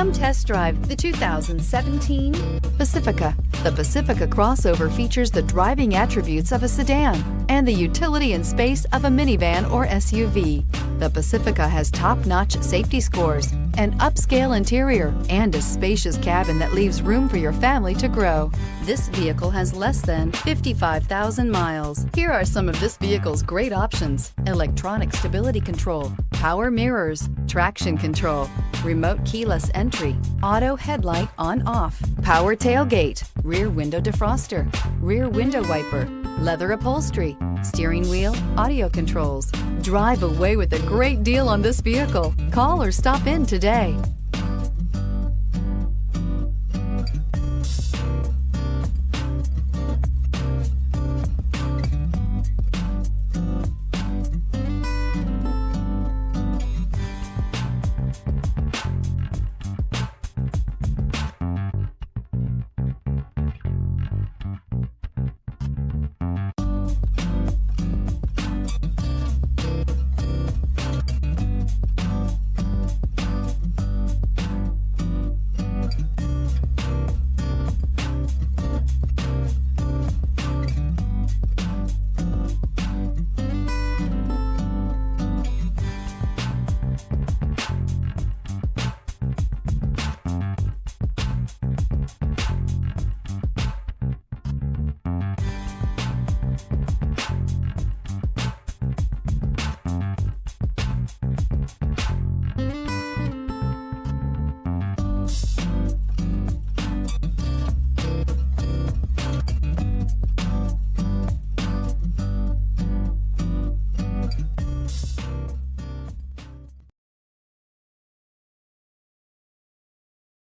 Come test drive the 2017 Pacifica. The Pacifica crossover features the driving attributes of a sedan and the utility and space of a minivan or SUV. The Pacifica has top-notch safety scores, an upscale interior, and a spacious cabin that leaves room for your family to grow. This vehicle has less than 55,000 miles. Here are some of this vehicle's great options: electronic stability control, power mirrors, traction control, remote keyless entry, auto headlight on/off, power tailgate, rear window defroster, rear window wiper, leather upholstery, steering wheel audio controls. Drive away with a great deal on this vehicle. Call or stop in today.